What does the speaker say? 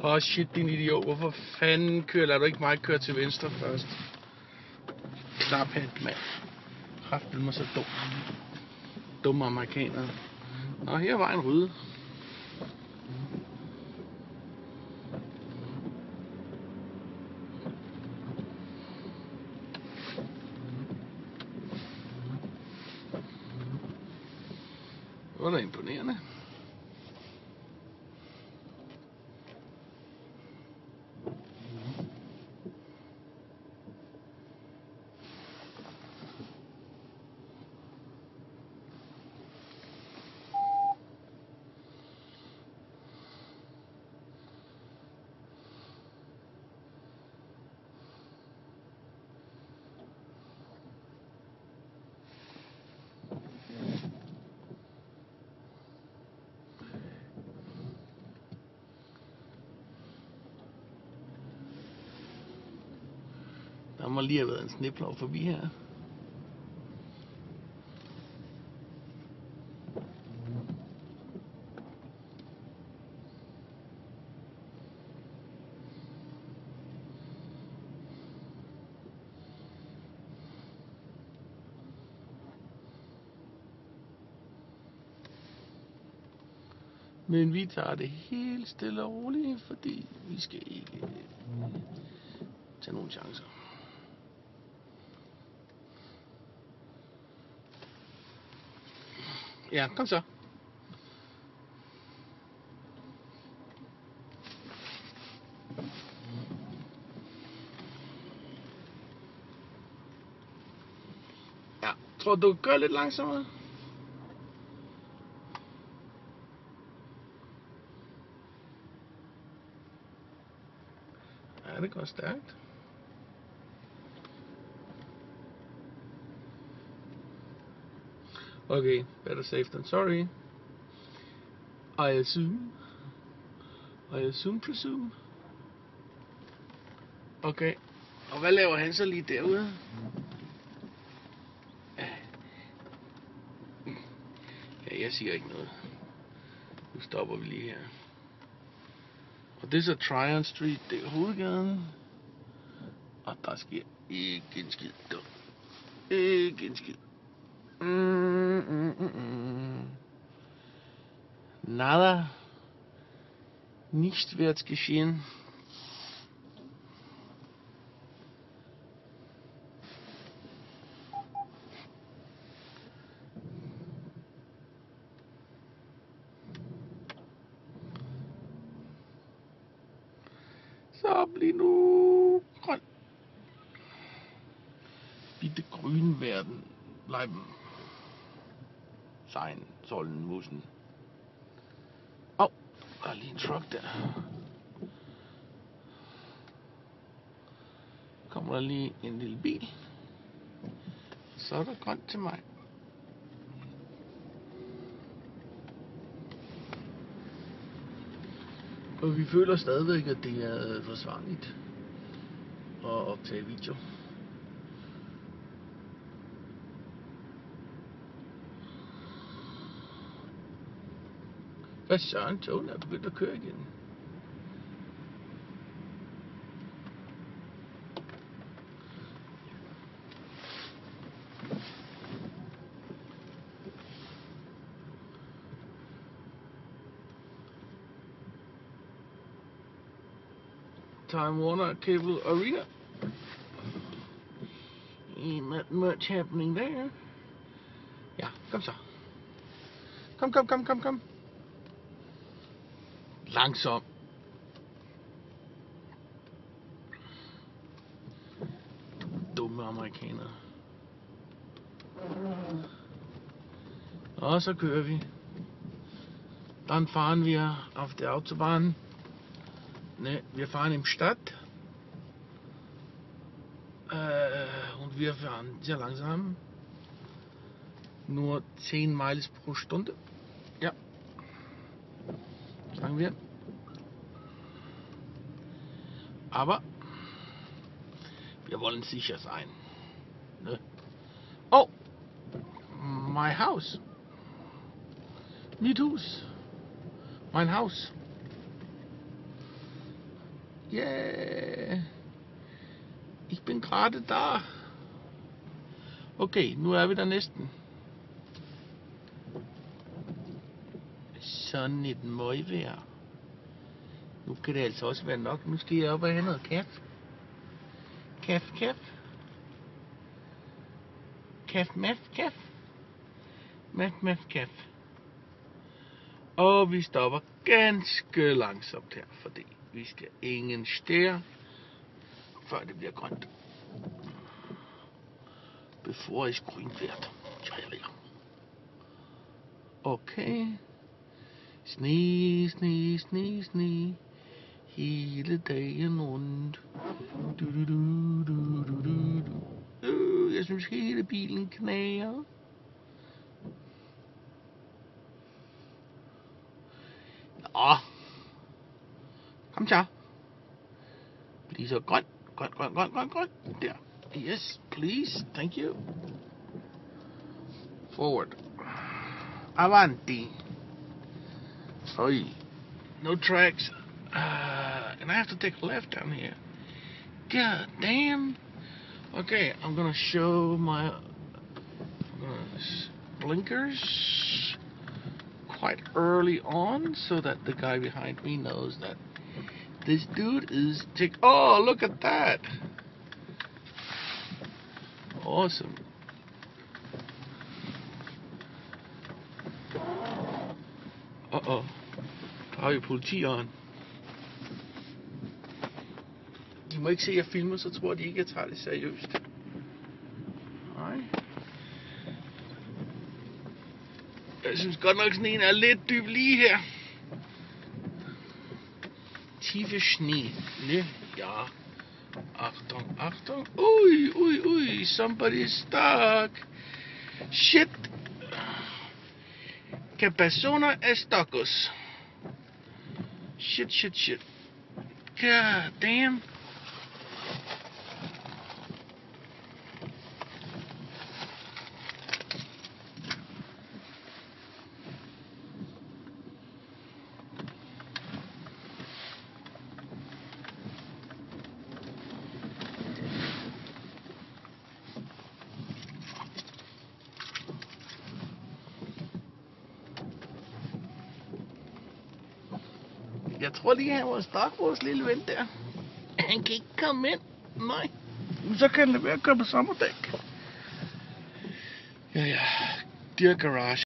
Åh shit, din idiot. Hvorfor fanden lader du ikke mig køre til venstre først? Klaphat, mand. Kræften mig så dum. Dumme amerikanere. Nå, her var en rydde. Det var da imponerende. Der må lige have været en sneplov forbi her. Men vi tager det helt stille og roligt, fordi vi skal ikke tage nogen chancer. Ja, kom så. Ja, tror du gør lidt langsommere? Ja, det går stærkt. Okay, better safe than sorry. I assume, presume. Okay, og hvad laver han så lige derude? Ja, jeg siger ikke noget. Nu stopper vi lige her. Og det er så Tryon Street, det er hovedgaden. Og der sker ikke en skid. Ikke en skid. Nada. Nicht wird geschehen. Så bliv nu grøn. Bitte grün werden. Bleiben. Sein sollen müssen. Åh, der er lige en truck der. Kommer der lige en lille bil. Så er der grønt til mig. Og vi føler stadigvæk, at det er forsvarligt at optage video. Hvad søren, togen er begyndt at køre igen. Time Warner Cable Arena. Not much happening there. Ja, kom så. Kom. Langsom. Dumme amerikanere. Og så kører vi. Dann fahren wir auf der Autobahn. Ne, wir fahren im Stadt. Und wir fahren sehr langsam. Nur 10 Miles pro Stunde. Ja. Sagen wir. Aber wir wollen sicher sein. Ne? Oh! My house. Mit Hus. Mein Haus. Yeah. Ich bin gerade da. Okay, nu er vi der næsten. Sådan et møgvejr. Nu kan det altså også være nok. Nu skal jeg op og have noget kaffe. Kaffe. Kaffe. Og vi stopper ganske langsomt her, fordi vi skal ingen stær, før det bliver grønt. Before it's green wird. Okay. Sne. Hele dagen rundt. Jeg synes hele bilen knager. Nå. Kom så. Bliv så grøn. Der. Yes, please. Thank you. Forward. Avanti. Oi. No tracks. And I have to take a left down here. God damn. Okay, I'm gonna show my blinkers quite early on so that the guy behind me knows that this dude is oh, look at that. Awesome. Uh-oh. Der har vi politieren. De må ikke se, at jeg filmer, så tror de ikke, at jeg tager det seriøst. Nej. Jeg synes godt nok, sådan en er lidt dyb lige her. Tiefe Schnee. Ne? Ja. Achtung. Ui. Somebody's stuck. Shit. Que persona estacos. Shit. God damn. Jeg tror lige, han var stak vores lille ven der. Han kan ikke komme ind. Nej. Så kan han lade være at køre på sommerdæk. Ja. Dear Garage.